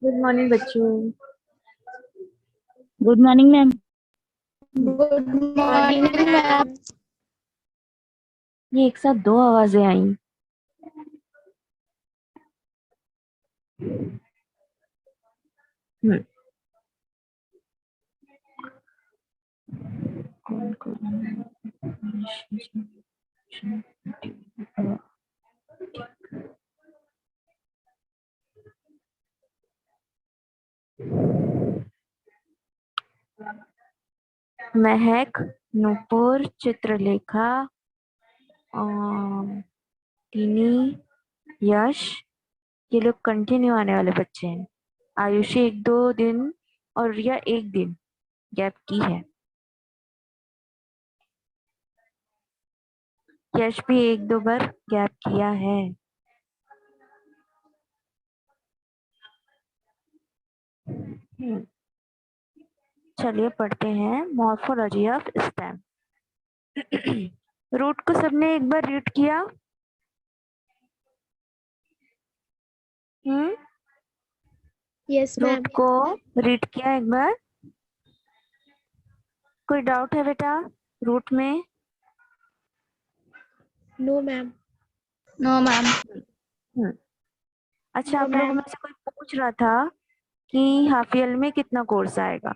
Good morning बच्चों। Good morning ma'am. Good morning ma'am. ये एक साथ दो आवाजें आई। कौन कौन महक, नूपुर, चित्रलेखा, टीनी, यश, ये लोग कंटिन्यू आने वाले बच्चे हैं। आयुषी 1-2 दिन और रिया 1 दिन गैप की है। यश भी 1-2 बार गैप किया है। चलिए पढ़ते हैं मॉर्फोलॉजी ऑफ स्टेम। रूट को सबने एक बार रीड किया? Yes ma'am. रूट को रीड किया एक बार? कोई डाउट है बेटा रूट में? No ma'am. No ma'am. अच्छा, आप लोगों में से कोई पूछ रहा था कि हाफ ईयर में कितना कोर्स आएगा?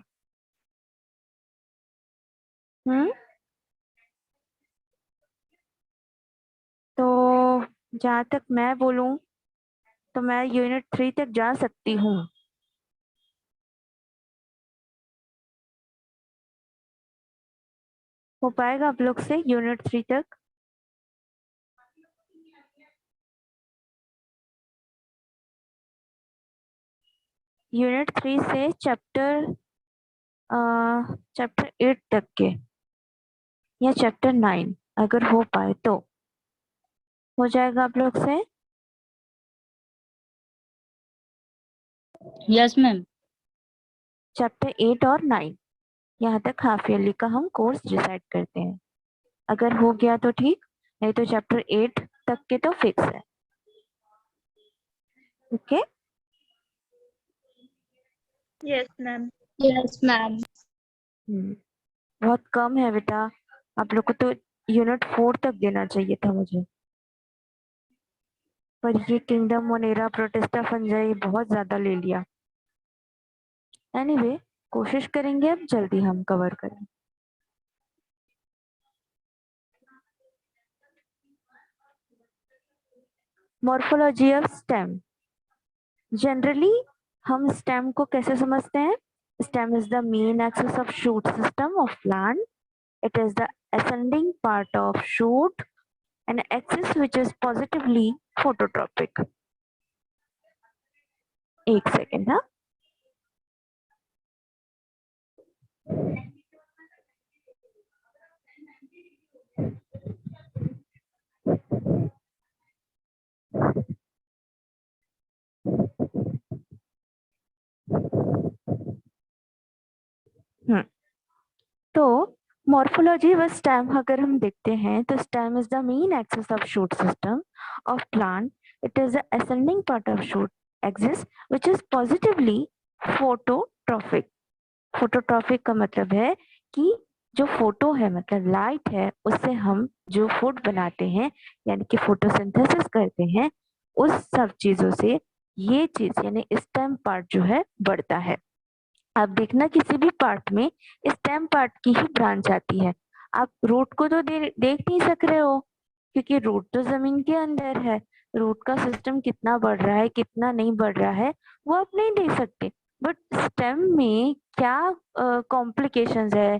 तो जहाँ तक मैं बोलूं तो मैं यूनिट 3 तक जा सकती हूँ। हो पाएगा आप लोग से यूनिट 3 तक? यूनिट 3 से चैप्टर 8 तक के या चैप्टर 9 अगर हो पाए तो हो जाएगा आप लोग से? Yes ma'am. चैप्टर 8 और 9 यहाँ तक हाफ ईयरली का हम कोर्स डिसाइड करते हैं। अगर हो गया तो ठीक, नहीं तो चैप्टर 8 तक के तो फिक्स है। Okay? Yes ma'am. Yes ma'am. बहुत कम है बेटा, आप लोग को तो यूनिट 4 तक देना चाहिए था मुझे, पर ये किंगडम मोनेरा प्रोटेस्टा फंजाई बहुत ज्यादा ले लिया। एनीवे, कोशिश करेंगे अब जल्दी हम कवर करें। Morphology of stem. जनरली हम स्टेम को कैसे समझते हैं? Stem is the main axis of shoot system of plant. It is the ascending part of shoot, an axis which is positively phototropic. एक सेकेंड। हाँ, तो मॉर्फोलॉजी व स्टेम अगर हम देखते हैं तो stem is the main axis of shoot system of plant. It is the ascending part of shoot axis which is positively phototropic. Phototropic का मतलब है कि जो फोटो है मतलब लाइट है, उससे हम जो फूड बनाते हैं यानी कि फोटोसिंथेसिस करते हैं, उस सब चीजों से ये चीज यानी स्टेम पार्ट जो है बढ़ता है। आप देखना किसी भी पार्ट में स्टेम पार्ट की ही ब्रांच आती है। आप रूट को तो देख नहीं सक रहे हो क्योंकि रूट तो जमीन के अंदर है। रूट का सिस्टम कितना बढ़ रहा है कितना नहीं बढ़ रहा है वो आप नहीं देख सकते। बट स्टेम में क्या कॉम्प्लिकेशंस है,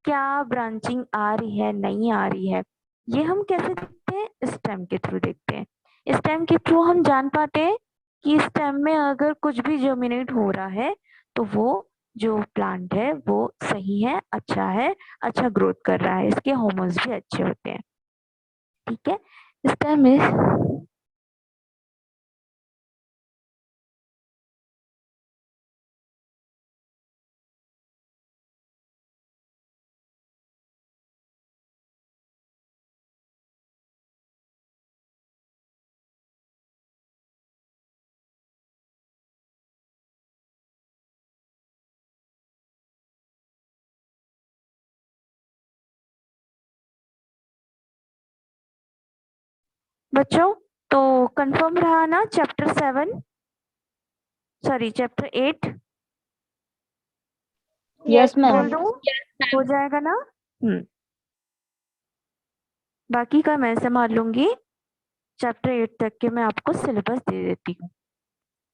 क्या ब्रांचिंग आ रही है नहीं आ रही है, ये हम कैसे देखते हैं? स्टेम के थ्रू देखते हैं। स्टेम के थ्रू हम जान पाते हैं कि स्टेम में अगर कुछ भी जर्मिनेट हो रहा है तो वो जो प्लांट है वो सही है, अच्छा ग्रोथ कर रहा है, इसके हार्मोन्स भी अच्छे होते हैं। ठीक है, स्टेम इज बच्चों, तो कंफर्म रहा ना चैप्टर 7, सॉरी चैप्टर 8? Yes, बोल ma'am. दो, हो जाएगा ना? बाकी का मैं संभाल लूंगी। चैप्टर 8 तक के मैं आपको सिलेबस दे देती हूँ।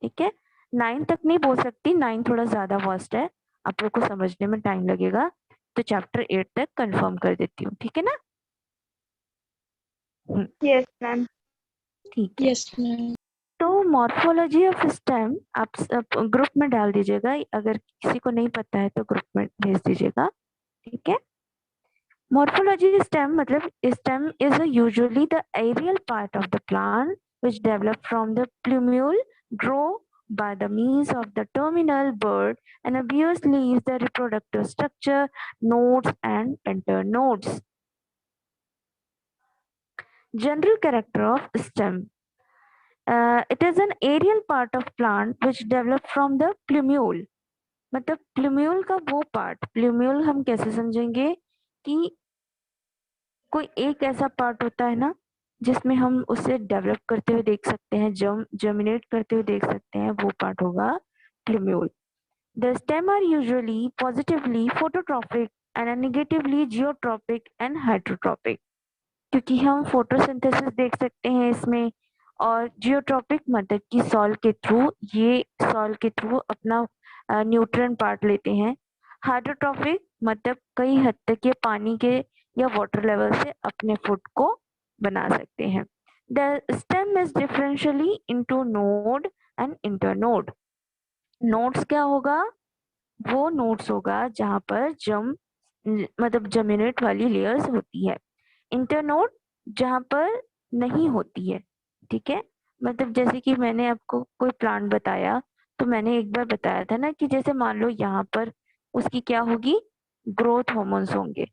ठीक है, 9 तक नहीं बोल सकती, 9 थोड़ा ज्यादा वास्ट है, आप लोग को समझने में टाइम लगेगा, तो चैप्टर 8 तक कंफर्म कर देती हूँ। ठीक है ना? Yes, ma'am. ठीक है। Yes, ma'am. तो मॉर्फोलॉजी ऑफ स्टेम आप ग्रुप में डाल दीजिएगा, अगर किसी को नहीं पता है तो ग्रुप में भेज दीजिएगा। ठीक है, morphology stem matlab stem is usually the aerial part of the plant which develop from the plumule, grow by the means of the terminal bud and abuse leaves the reproductive structure, nodes and internodes. General character of stem. It is an aerial part of plant which develop from the plumule. मतलब plumule का वो part, plumule हम कैसे समझेंगे कि कोई एक ऐसा पार्ट होता है ना जिसमें हम उसे डेवलप करते हुए देख सकते हैं, जर्मिनेट करते हुए देख सकते हैं, वो पार्ट होगा plumule. The stem are usually positively phototropic and negatively geotropic and hydrotropic, क्योंकि हम फोटोसिंथेसिस देख सकते हैं इसमें, और जियोट्रॉपिक मतलब कि सॉइल के थ्रू, ये सॉइल के थ्रू अपना न्यूट्रिएंट पार्ट लेते हैं। हाइड्रोट्रॉपिक मतलब कई हद तक ये पानी के या वाटर लेवल से अपने फूड को बना सकते हैं। The stem is differentially into node and internode. Nodes क्या होगा? वो नोड्स होगा जहां पर मतलब जमिनेट वाली लेयर्स होती है। इंटरनोड जहां पर नहीं होती है। ठीक है, मतलब जैसे कि मैंने आपको कोई प्लांट बताया, तो मैंने एक बार बताया था ना कि जैसे मान लो यहाँ पर उसकी क्या होगी, ग्रोथ हार्मोन्स होंगे,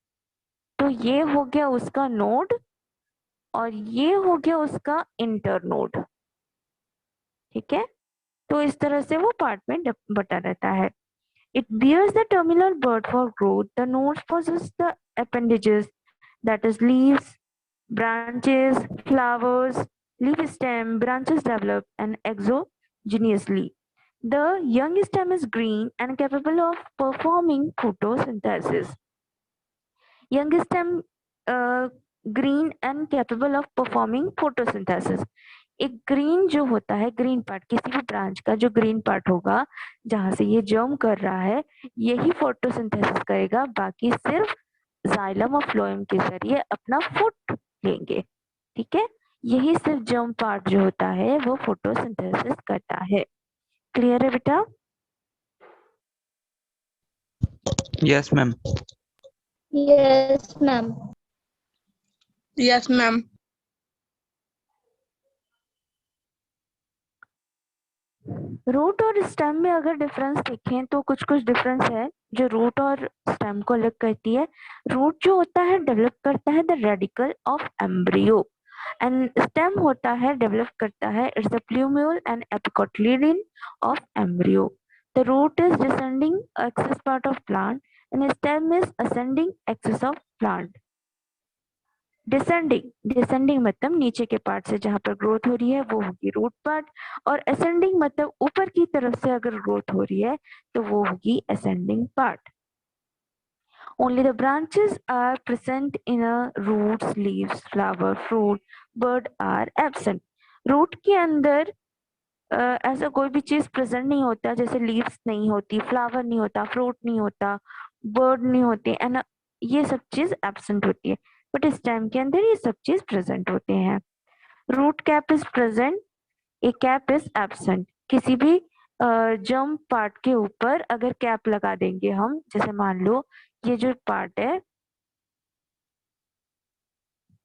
तो ये हो गया उसका नोड और ये हो गया उसका इंटरनोड। ठीक है, तो इस तरह से वो पार्ट में बटा रहता है। It bears the terminal bud for growth. The nodes possess the appendages, that is leaves, branches, flowers, leaf stem, branches develop and exogenously. The young stem is green and capable of performing photosynthesis. Young stem green and capable of performing photosynthesis. एक green जो होता है, green part किसी भी branch का जो green part होगा जहां से ये जर्म कर रहा है, यही फोटोसिंथेसिस करेगा, बाकी सिर्फ जाइलम और फ्लोएम के जरिए अपना फूड लेंगे। ठीक है, यही सिर्फ जर्म पार्ट जो होता है वो फोटोसिंथेसिस करता है। क्लियर है बेटा? Yes, ma'am. Yes, ma'am. Yes, ma'am. Root और स्टेम में अगर डिफरेंस देखें तो कुछ कुछ डिफरेंस है जो रूट और स्टेम को अलग करती है। रूट जो होता है डेवलप करता है the radicle of embryo, and stem होता है डेवलप करता है it's the plumule and epicotyledon of embryo. The root is descending axis part of plant and stem is ascending axis of plant. Descending मतलब नीचे के part से जहां पर ग्रोथ हो रही है वो होगी रूट पार्ट, और असेंडिंग मतलब ऊपर की तरफ से अगर ग्रोथ हो रही है तो वो होगी ascending part. Only the branches are present in a roots, leaves, flower, fruit, bird are absent. Root के अंदर ऐसा कोई भी चीज प्रेजेंट नहीं होता, जैसे लीव्स नहीं होती, फ्लावर नहीं होता, फ्रूट नहीं होता, बर्ड नहीं होते, एंड ये सब चीज एब्सेंट होती है. बट स्टेम के अंदर ये सब चीज प्रेजेंट होते हैं. Root cap is present, a cap is absent. किसी भी जम पार्ट के ऊपर अगर कैप लगा देंगे हम, जैसे मान लो ये जो पार्ट है,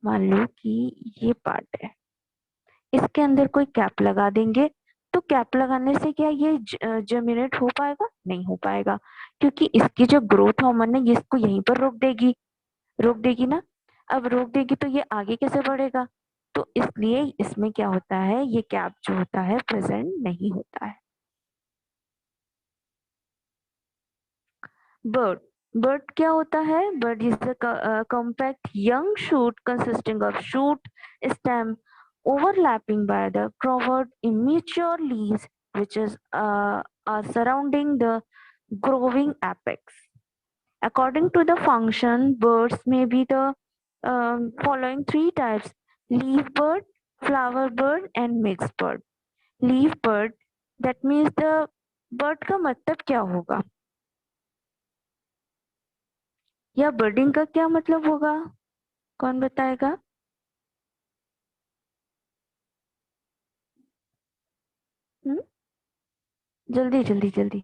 मान लो कि ये पार्ट है, इसके अंदर कोई कैप लगा देंगे तो कैप लगाने से क्या ये जर्मिनेट हो पाएगा? नहीं हो पाएगा, क्योंकि इसकी जो ग्रोथ हार्मोन है ये इसको यहीं पर रोक देगी ना. अब रोक देगी तो ये आगे कैसे बढ़ेगा? तो इसलिए इसमें क्या होता है, ये कैप जो होता है प्रेजेंट नहीं होता है. बर्ड क्या होता है? Bird is a compact young shoot consisting of shoot, stem overlapping by the covered immature leaves which are surrounding the growing apex. According to the function, birds may be the following three types: leaf bird, flower bird and mixed bird. Leaf bird, that means the bird का मतलब क्या होगा, या बर्डिंग का क्या मतलब होगा? कौन बताएगा? जल्दी जल्दी जल्दी.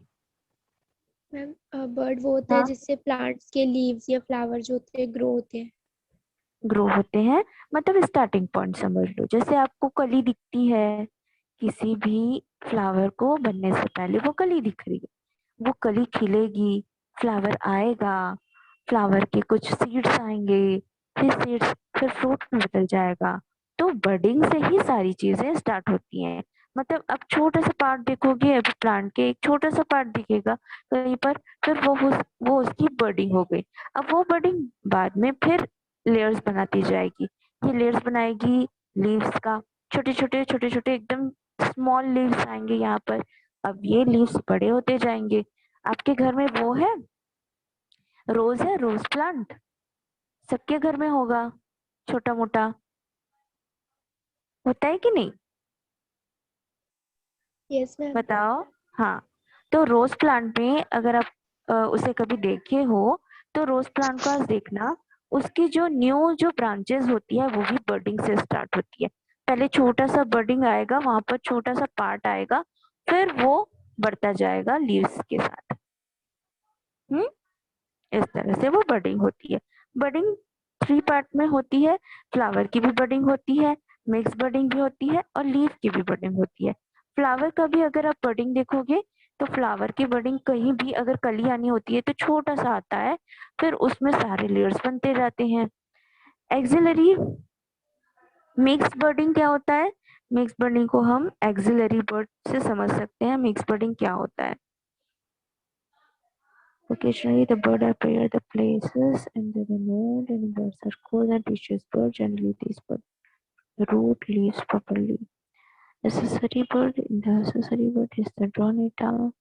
मैम बर्ड वो होता है हाँ, जिससे प्लांट्स के लीव्स या फ्लावर जो होते हैं ग्रो होते हैं. ग्रो होते हैं मतलब स्टार्टिंग पॉइंट समझ लो. जैसे आपको कली दिखती है, किसी भी फ्लावर को बनने से पहले वो कली दिख रही है, वो कली खिलेगी, फ्लावर आएगा, फ्लावर के कुछ सीड्स आएंगे, फिर सीड्स फिर फ्रूट में बदल जाएगा. तो बडिंग से ही सारी चीजें स्टार्ट होती हैं. मतलब अब छोटा सा पार्ट देखोगे, अभी प्लांट के एक छोटा सा पार्ट दिखेगा कहीं पर, फिर वो उसकी बडिंग हो गई. अब वो बडिंग बाद में फिर लेयर्स बनाती जाएगी. ये लेयर्स बनाएगी लीव्स का, छोटे छोटे एकदम स्मॉल लीव्स आएंगे यहाँ पर. अब ये लीव्स बड़े होते जाएंगे. आपके घर में वो है, रोज है, रोज प्लांट सबके घर में होगा, छोटा मोटा होता है कि नहीं? Yes ma'am. बताओ. हाँ, तो रोज प्लांट में अगर आप उसे कभी देखे हो तो रोज प्लांट को आज देखना, उसकी जो न्यू जो ब्रांचेस होती है वो भी बर्डिंग से स्टार्ट होती है. पहले छोटा सा बर्डिंग आएगा, वहां पर छोटा सा पार्ट आएगा, फिर वो बढ़ता जाएगा लीव्स के साथ. हम्म, इस तरह से वो बडिंग होती है. बडिंग थ्री पार्ट में होती है. फ्लावर की भी बडिंग होती है, मिक्स बडिंग भी होती है, और लीफ की भी बडिंग होती है. फ्लावर का भी अगर आप बडिंग देखोगे तो फ्लावर की बडिंग कहीं भी अगर कली आनी होती है तो छोटा सा आता है, फिर उसमें सारे लेयर्स बनते जाते हैं. एक्सिलरी मिक्स बडिंग क्या होता है? मिक्स बडिंग को हम एक्सिलरी बर्ड से समझ सकते हैं. मिक्स बडिंग क्या होता है? Occasionally, the bird appear the places and the node and birds are cool and teaches bird. Generally, these bird root leaves properly. Accessory bird. In the accessory bird is the Dronita,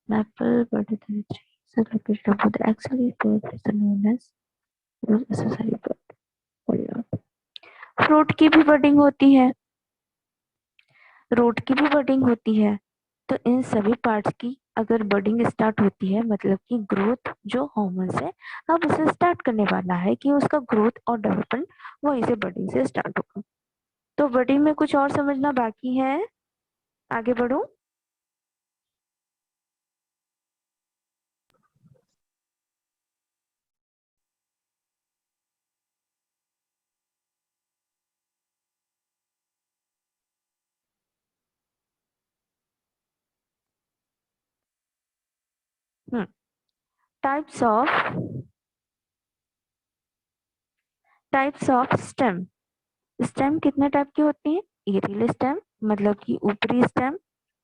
maple bird is the tree. So location of the auxiliary bird is known as accessory bird. Fruit की भी budding होती है, root की भी budding होती है. तो इन सभी पार्ट्स की अगर बडिंग स्टार्ट होती है मतलब कि ग्रोथ जो हार्मोन है अब उसे स्टार्ट करने वाला है, कि उसका ग्रोथ और डेवलपमेंट वहीं से बडिंग से स्टार्ट होगा. तो बडिंग में कुछ और समझना बाकी है? आगे बढ़ूं? Types of stem. स्टेम कितने टाइप की होती है? एरियल स्टेम मतलब कि ऊपरी स्टेम,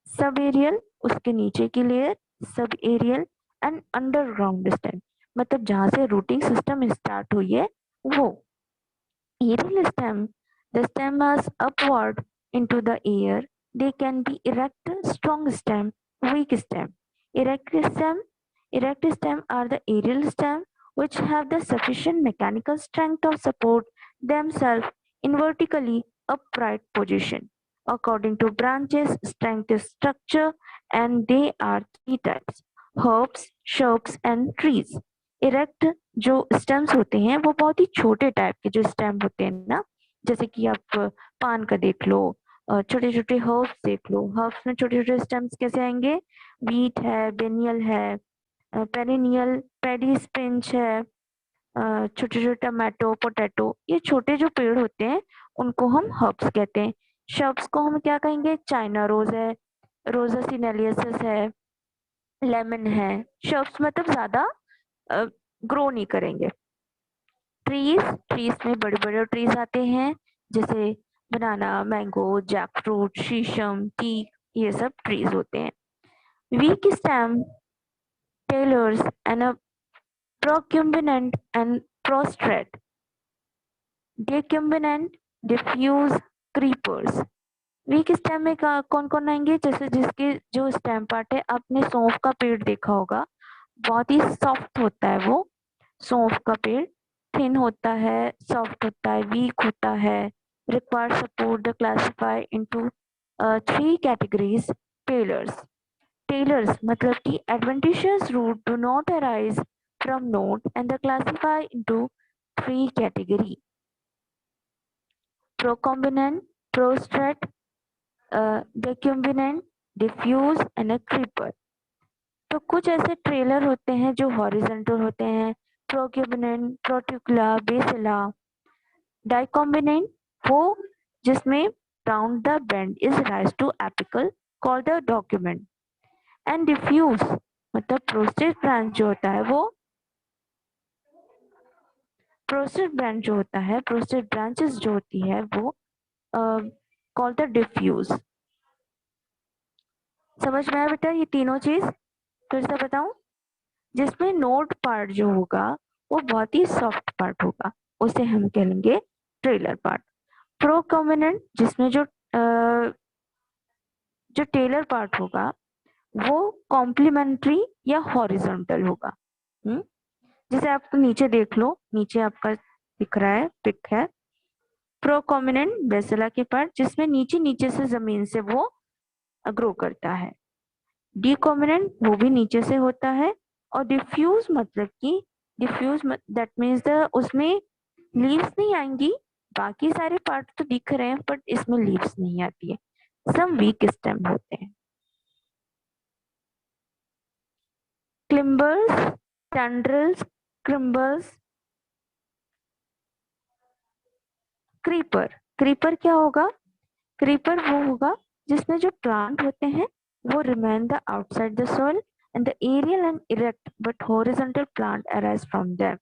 सब एरियल उसके नीचे की layer, sub aerial, and underground stem, मतलब जहां से रूटिंग सिस्टम स्टार्ट हुई है वो. Aerial stem, the stem is upward into the air. They can be erect, strong stem, weak stem. Erect stem, erect stem are the aerial stem which have the sufficient mechanical strength to support themselves in vertically upright position. According to branches, strength is structure, and they are three types: herbs, shrubs and trees. Erect जो stems होते हैं वो बहुत ही छोटे type के जो stem होते हैं ना, जैसे कि आप पान का देख लो, छोटे छोटे हर्ब्स देख लो. हर्ब्स में छोटे छोटे स्टेम्स कैसे आएंगे? वीट है, बेनियल है, पेरिनियल, पेडी स्पिंच है, छोटे छोटे टमाटो, पोटैटो, ये छोटे जो पेड़ होते हैं उनको हम हर्ब्स कहते हैं. शब्स को हम क्या कहेंगे? चाइना रोज है, रोजा सिनेलियसिस है, लेमन है. शब्स मतलब ज्यादा ग्रो नहीं करेंगे. ट्रीज, ट्रीज में बड़े बड़े ट्रीज आते हैं जैसे banana, mango, jack fruit, sheesham, teak, ये सब ट्रीज होते हैं. Weak stem, trailers and procumbent and prostrate, decumbent, diffuse, creepers. Weak stem में कौन कौन आएंगे? जैसे जिसके जो स्टेम पार्ट है, आपने सौंफ का पेड़ देखा होगा, बहुत ही सॉफ्ट होता है वो. सौंफ का पेड़ थिन होता है, सॉफ्ट होता है, वीक होता है. Require support the classify into three categories. Trailers, trailers मतलब कि adventitious root do not arise from node and the classify into three category: procumbent, prostrate, decumbent, diffuse and a creeper. तो कुछ ऐसे trailer होते हैं जो हॉरिजॉन्टल होते हैं: प्रोक्यूबिनेंट, प्रोट्यूकुला, बेसिला. डाइकॉम्बिनेंट वो जिसमें round the bend is rise to apical, called the document. And diffuse मतलब प्रोस्टेट ब्रांच जो होता है वो, प्रोस्टेट ब्रांच जो होता है, प्रोस्टेट ब्रांचेस जो होती है वो कॉल्ड द डिफ्यूज. समझ में आया बेटा ये तीनों चीज? फिर से बताऊं, जिसमें नोड पार्ट जो होगा वो बहुत ही सॉफ्ट पार्ट होगा, उसे हम कहेंगे ट्रेलर पार्ट. प्रोकॉमिनेंट जिसमें जो टेलर पार्ट होगा वो कॉम्प्लीमेंट्री या हॉरिजॉन्टल होगा. जैसे आप नीचे देख लो, नीचे आपका दिख रहा है पिक है. प्रोकॉमिनेंट बेसिला के पार्ट जिसमें नीचे नीचे से जमीन से वो ग्रो करता है. डिकॉमिनेंट वो भी नीचे से होता है. और डिफ्यूज मतलब कि डिफ्यूज दैट मीन्स उसमें लीव्स नहीं आएंगी, बाकी सारे पार्ट तो दिख रहे हैं बट इसमें लीव्स नहीं आती है. सम वीक स्टेम होते हैं. क्लिम्बर्स, टेंड्रिल्स, क्रिम्बल्स, क्रीपर. क्रीपर क्या होगा? क्रीपर वो होगा जिसमें जो प्लांट होते हैं वो remain the outside the soil and the aerial and erect but horizontal plant arise from them.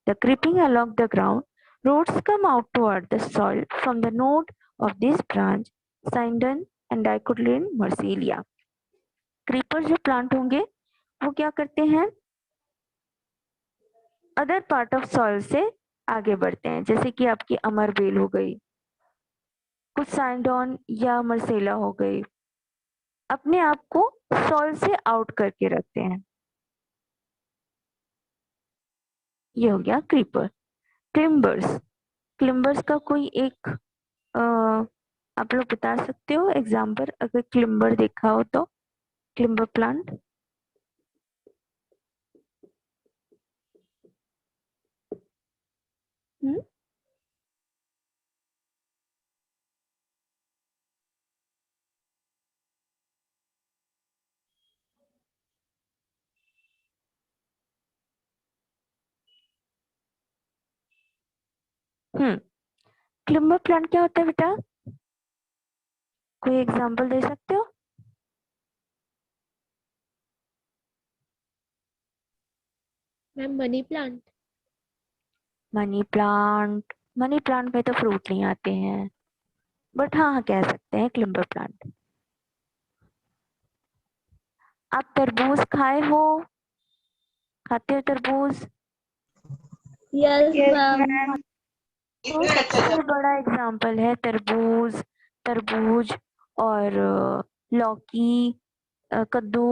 The creeping along the ground, roots come out toward the soil from the node of this branch, Syndon and Dicotyledon marsilia. Creeper जो plant होंगे वो क्या करते हैं? Other part of soil से आगे बढ़ते हैं, जैसे कि आपकी अमर बेल हो गई, कुछ साइंडोन या मर्सेला हो गई, अपने आप को सॉइल से आउट करके रखते हैं. ये हो गया क्रीपर. क्लिम्बर्स, क्लिम्बर्स का कोई एक आप लोग बता सकते हो एग्जाम्पल, अगर क्लिम्बर देखा हो तो? क्लिम्बर प्लांट क्लिम्बर प्लांट क्या होता है बेटा? कोई एग्जाम्पल दे सकते हो? Ma'am money plant. Money plant, money plant में तो फ्रूट नहीं आते हैं, बट हाँ कह सकते हैं क्लिम्बर प्लांट. आप तरबूज खाए हो? खाते हो तरबूज? Yes, Yes, ma'am. ma'am. तो सबसे बड़ा एग्जाम्पल है तरबूज, तरबूज और लौकी, कद्दू।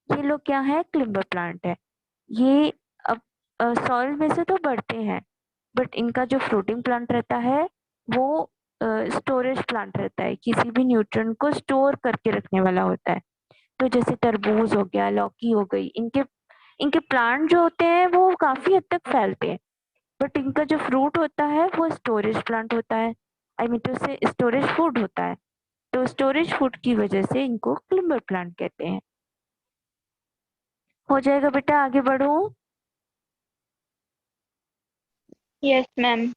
ये लोग क्या है? क्लिम्बर प्लांट है। ये अब सॉइल में से तो बढ़ते हैं, बट इनका जो फ्रूटिंग प्लांट रहता है वो स्टोरेज प्लांट रहता है, किसी भी न्यूट्रिएंट को स्टोर करके रखने वाला होता है। तो जैसे तरबूज हो गया, लौकी हो गई, इनके इनके प्लांट जो होते हैं वो काफी हद तक फैलते हैं, बट इनका जो फ्रूट होता है वो स्टोरेज प्लांट होता है। आई मीन टू से स्टोरेज फूड होता है। तो स्टोरेज फूड की वजह से इनको क्लिम्बर प्लांट कहते हैं। हो जाएगा बेटा, आगे बढ़ो। Yes, ma'am.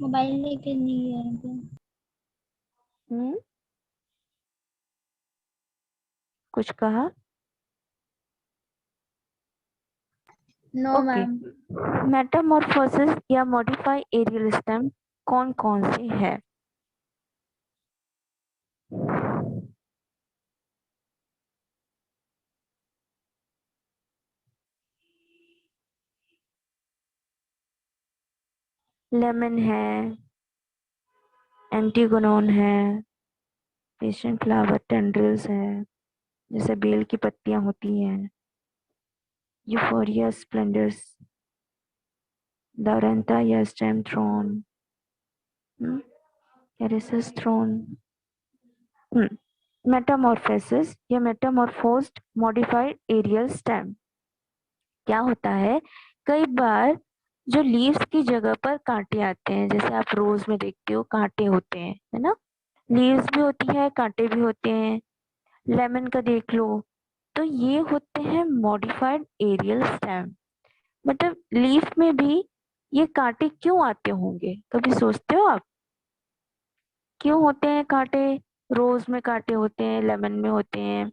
मोबाइल लेके नहीं है हम्म, कुछ कहा? No okay. मैम। मेटामॉर्फोसिस या मॉडिफाई एरियल स्टेम कौन कौन से है? लेमन है, एंटीगोनोन है, पेशेंट फ्लावर टेंड्रिल्स है, जैसे बेल की पत्तियां होती हैं, यूफोरिया स्प्लेंडर्स, दारंता या स्टेम थ्रोन, एरिसिस थ्रोन। मेटामॉर्फोसिस या मेटामॉर्फोस्ड मॉडिफाइड एरियल स्टेम क्या होता है? कई बार जो लीव्स की जगह पर कांटे आते हैं, जैसे आप रोज में देखते हो कांटे होते हैं, है ना? लीव्स भी होती है, कांटे भी होते हैं। लेमन का देख लो, तो ये होते हैं मॉडिफाइड एरियल स्टेम। मतलब लीफ में भी ये कांटे क्यों आते होंगे, कभी सोचते हो आप? क्यों होते हैं कांटे? रोज में कांटे होते हैं, लेमन में होते हैं,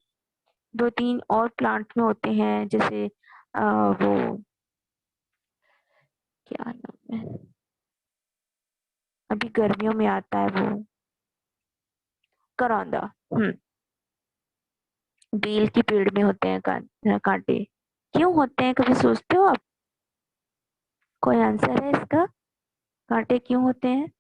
दो तीन और प्लांट में होते हैं, जैसे वो क्या नाम है, अभी गर्मियों में आता है वो, करौंदा। बेल की पेड़ में होते हैं कांटे। क्यों होते हैं, कभी सोचते हो आप? कोई आंसर है इसका? कांटे क्यों होते हैं?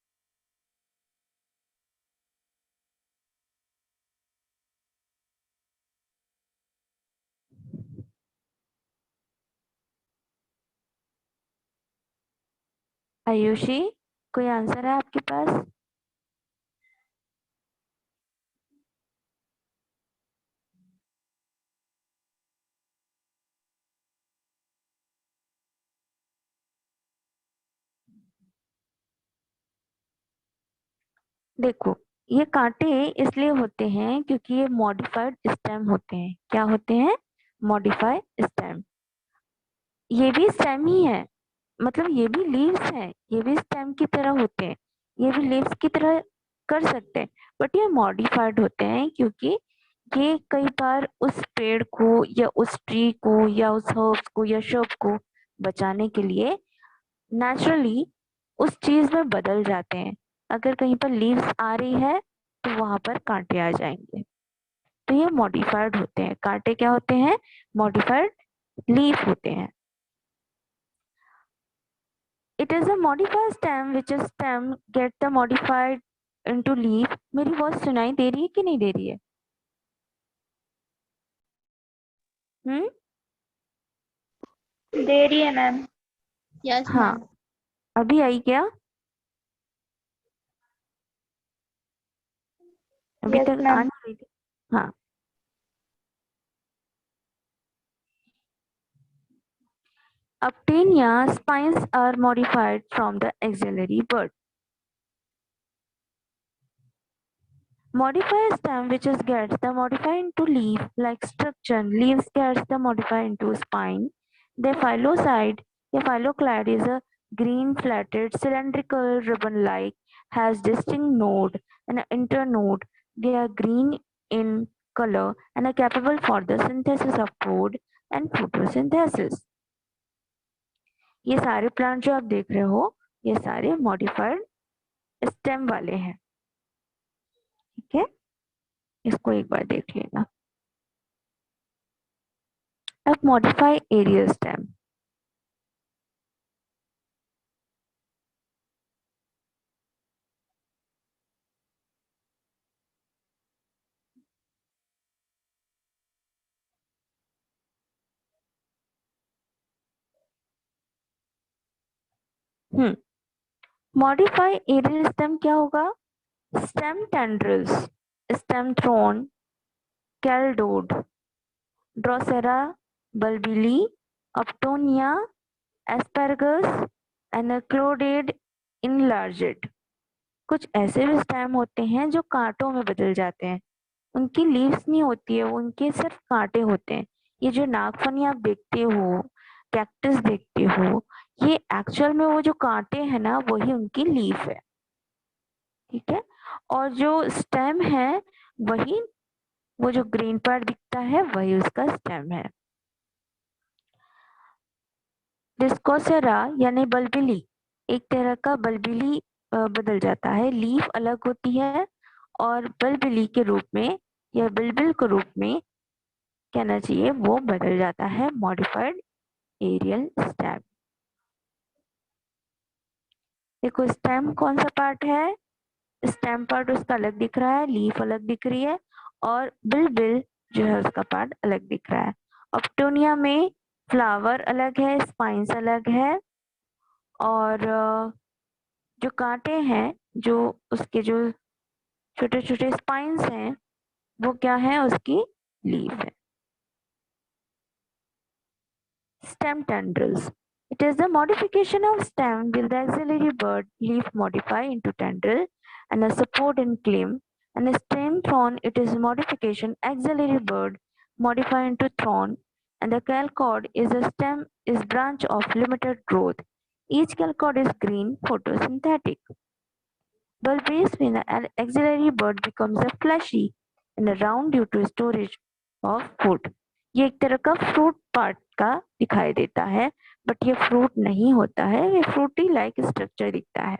आयुषी, कोई आंसर है आपके पास? देखो, ये कांटे इसलिए होते हैं क्योंकि ये मॉडिफाइड स्टेम होते हैं। क्या होते हैं? Modified stem. ये भी स्टेम ही है, मतलब ये भी लीव्स हैं, ये भी स्टेम की तरह होते हैं, ये भी लीव्स की तरह कर सकते हैं, बट ये मॉडिफाइड होते हैं क्योंकि ये कई बार उस पेड़ को या उस ट्री को या उस हर्ब्स को या शब को बचाने के लिए नेचुरली उस चीज में बदल जाते हैं। अगर कहीं पर लीव्स आ रही है तो वहां पर कांटे आ जाएंगे, तो ये मॉडिफाइड होते हैं। कांटे क्या होते हैं? मॉडिफाइड लीफ होते हैं। It is a modified stem which is stem get the modified into leaf। मेरी वॉइस सुनाई दे रही है कि नहीं दे रही है? हम्म, दे रही है मैम। यस हाँ, मैम। अभी आई क्या? अभी Yes, तक आ ma'am. नहीं रही थी? हाँ। Aptenia spines are modified from the axillary bud। Modify stem which is gets the modified into leaf like structure. Leaves gets the modified into spine. The phylloside, the phylloclade is a green flatted cylindrical ribbon like, has distinct node and an internode. They are green in color and are capable for the synthesis of food and photosynthesis। ये सारे plant जो आप देख रहे हो ये सारे modified stem वाले हैं, ठीक है? इसको एक बार देख लेना। अब modify aerial stem. Modify aerial stem क्या होगा? Stem tendrils, stem thorn, cladode, Drosera, bulbil, अपटोनिया, एस्पेरगस, एनाक्लोडेड, इनलार्जेड। कुछ ऐसे भी स्टेम होते हैं जो कांटों में बदल जाते हैं। उनकी लीव्स नहीं होती है, उनके सिर्फ कांटे होते हैं। ये जो नागफनी आप देखते हो, कैक्टस देखते हो, ये एक्चुअल में वो जो कांटे हैं ना, वही उनकी लीफ है। ठीक है, और जो स्टेम है वही, वो जो ग्रीन पार्ट दिखता है वही उसका स्टेम है। डिस्कोसेरा यानी बल्बिली, एक तरह का बल्बिली बदल जाता है, लीफ अलग होती है और बल्बिली के रूप में या बिलबिल के रूप में कहना चाहिए, वो बदल जाता है मॉडिफाइड एरियल स्टेम। देखो स्टेम कौन सा पार्ट है? स्टेम पार्ट उसका अलग दिख रहा है, लीफ अलग दिख रही है और बिलबिल जो है उसका पार्ट अलग दिख रहा है। ऑप्टोनिया में फ्लावर अलग है, स्पाइंस अलग है और जो कांटे हैं, जो उसके जो छोटे छोटे स्पाइंस हैं, वो क्या है? उसकी लीफ है। Stem tendrils. It is the modification of stem with the axillary bud leaf modify into tendril and a support and climb. And a stem thorn, it is modification axillary bud modify into thorn. And the calchord is a stem is branch of limited growth. Each calchord is green photosynthetic. Bulbous when the axillary bud becomes a fleshy and a round due to storage of food. ये एक तरह का fruit part का दिखाई देता है, but ये fruit नहीं होता है, ये फ्रूटी लाइक स्ट्रक्चर दिखता है।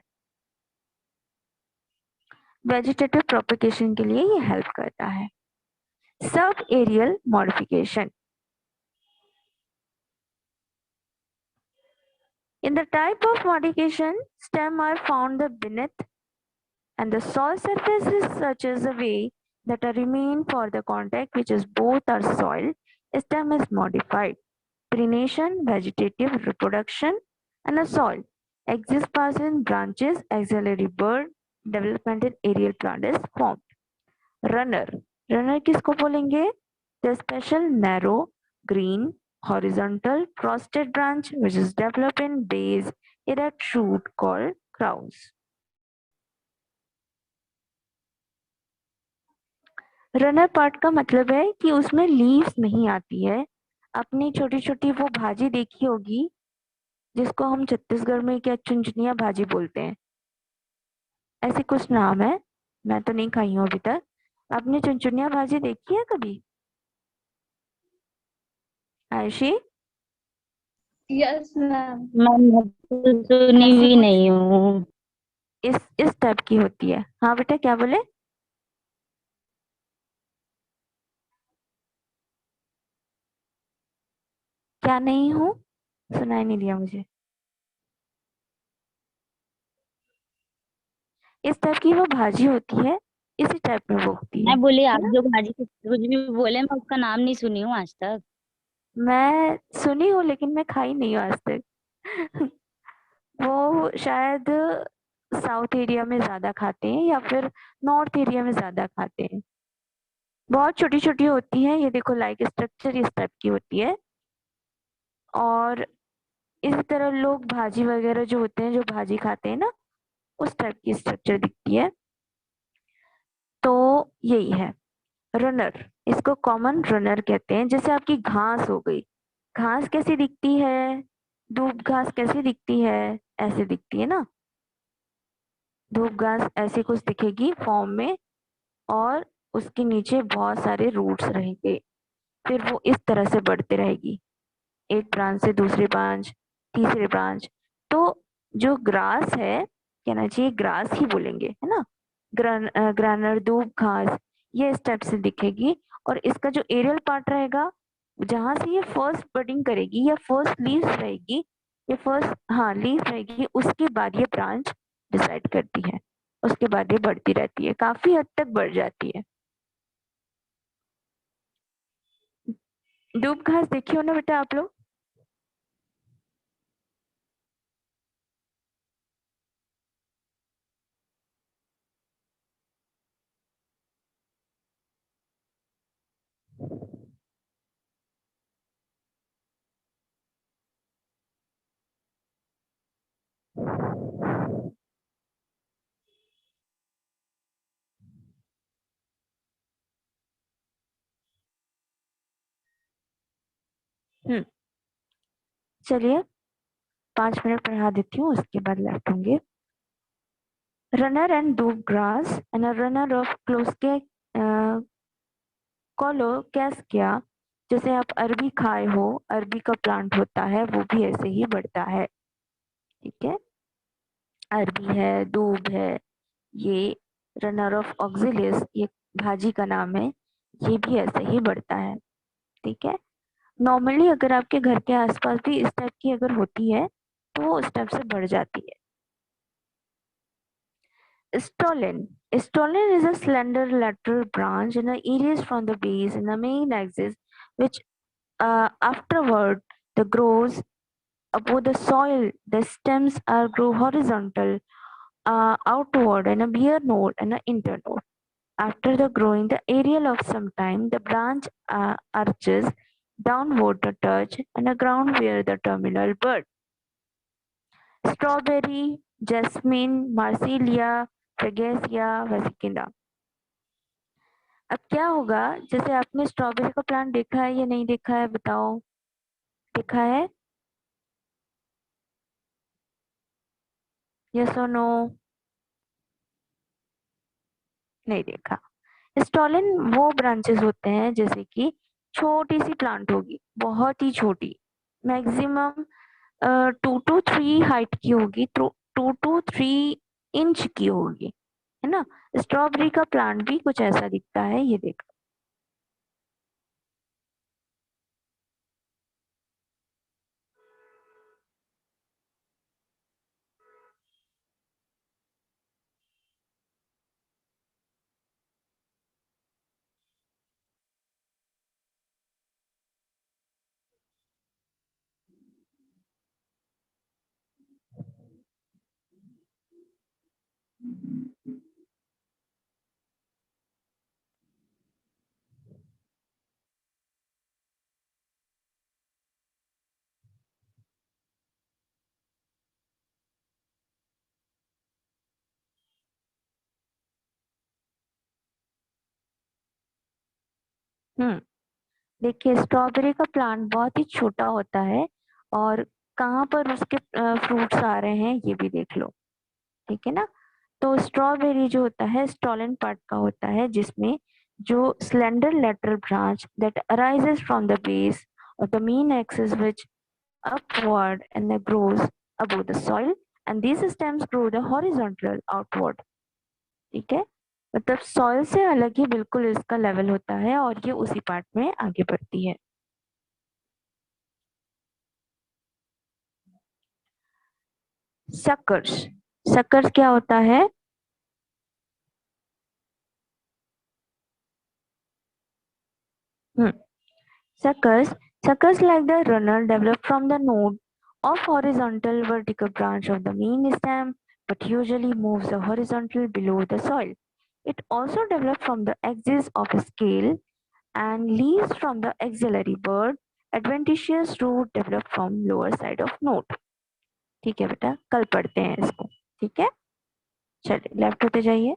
वेजिटेटिव प्रोपगेशन के लिए ये हेल्प करता है। सब aerial modification. In the type of modification, stem are found beneath and the soil surface is such as a way that a remain for the contact which is both are soil, stem is modified. Prenation, vegetative reproduction and a soil. Axis pass in branches, axillary bud, development in aerial plant is formed. Runner. Runner किसको बोलेंगे? The special narrow, green, horizontal, frosted branch which is developed in base, erect shoot called crowns. Runner part का मतलब है कि उसमें leaves नहीं आती है। अपनी छोटी छोटी वो भाजी देखी होगी जिसको हम छत्तीसगढ़ में क्या चुनचुनिया भाजी बोलते हैं, ऐसी कुछ नाम है, मैं तो नहीं खाई हूँ अभी तक। आपने चुनचुनिया भाजी देखी है कभी आयशी? Yes ma'am. मैं तो सुनी ऐसी भी कुछ नहीं हूँ। इस टाइप की होती है। हाँ बेटा क्या बोले? क्या नहीं हूँ? सुनाई नहीं दिया मुझे। इस टाइप की वो भाजी होती है, इसी टाइप में वो होती है मैं बोली है आप ना? जो भाजी कुछ भी बोले, मैं उसका नाम नहीं सुनी हूँ आज तक। मैं सुनी हूँ लेकिन मैं खाई नहीं हूँ आज तक। वो शायद साउथ एरिया में ज्यादा खाते हैं या फिर नॉर्थ एरिया में ज्यादा खाते हैं। बहुत छोटी छोटी होती है, ये देखो लाइक स्ट्रक्चर इस टाइप की होती है और इसी तरह लोग भाजी वगैरह जो होते हैं, जो भाजी खाते हैं ना, उस टाइप की स्ट्रक्चर दिखती है। तो यही है रनर, इसको कॉमन रनर कहते हैं। जैसे आपकी घास हो गई, घास कैसी दिखती है? धूप घास कैसी दिखती है? ऐसे दिखती है ना, धूप घास ऐसी कुछ दिखेगी फॉर्म में और उसके नीचे बहुत सारे रूट्स रहेंगे, फिर वो इस तरह से बढ़ते रहेगी, एक ब्रांच से दूसरी ब्रांच, तीसरी ब्रांच। तो जो ग्रास है, कहना चाहिए ग्रास ही बोलेंगे, है ना, ग्रानर, धूप घास, ये स्टेप से दिखेगी। और इसका जो एरियल पार्ट रहेगा, जहां से ये फर्स्ट बडिंग करेगी या फर्स्ट लीव्स रहेगी, ये फर्स्ट लीफ रहेगी, उसके बाद ये ब्रांच डिसाइड करती है, उसके बाद ये बढ़ती रहती है, काफी हद तक बढ़ जाती है। दूब घास देखी हो ना बेटा आप लोग? चलिए 5 मिनट पढ़ा देती हूँ, उसके बाद लेफ्ट होंगे। Runner and doob grass and a runner of क्लोस्के कोलोकैसिया, जैसे आप अरबी खाए हो, अरबी का प्लांट होता है, वो भी ऐसे ही बढ़ता है। ठीक है, अरबी है, दूब है, ये रनर ऑफ ऑक्सिलिस, ये भाजी का नाम है, ये भी ऐसे ही बढ़ता है। ठीक है, नॉर्मली अगर आपके घर के आसपास भी इस टाइप की अगर होती है तो वो उस टाइप से बढ़ जाती है। Stolon. Stolon is a slender lateral branch in the areas from the base in the main axis, which afterward the grows above the soil. The stems are grow horizontal outward and a bare node and an internode. After the growing the aerial of some time, the branch arches downward to touch and the ground where the terminal bud. Strawberry, jasmine, marsilia, fregesia, vesicinda. अब क्या होगा, जैसे आपने strawberry का plant देखा है या नहीं देखा है बताओ? देखा है? यस और नो? नहीं देखा। स्टॉलिन वो ब्रांचेस होते हैं जैसे कि छोटी सी प्लांट होगी, बहुत ही छोटी, मैक्सिमम 2 to 3 हाइट की होगी, 2 to 3 इंच की होगी, है ना। स्ट्रॉबेरी का प्लांट भी कुछ ऐसा दिखता है, ये देखो। देखिए स्ट्रॉबेरी का प्लांट बहुत ही छोटा होता है, और कहाँ पर उसके फ्रूट्स आ रहे हैं ये भी देख लो। ठीक है ना। तो स्ट्रॉबेरी जो होता है स्टॉलन पार्ट का होता है, जिसमें जो slender lateral branch that arises from the base और the main axis which upward and grows above the soil and these stems grow the horizontal outward. ठीक है, मतलब सॉइल से अलग ही बिल्कुल इसका लेवल होता है और ये उसी पार्ट में आगे बढ़ती है। सकर्स, सकर्स क्या होता है? Suckers, suckers like the runner develop from the node of horizontal vertical branch of the main stem, but usually moves the horizontal below the soil. It also develops from the axis of a scale and leaves from the axillary bud. Adventitious root develop from lower side of node. ठीक है बेटा, कल पढ़ते हैं इसको। ठीक है, चलिए लेफ्ट होते जाइए।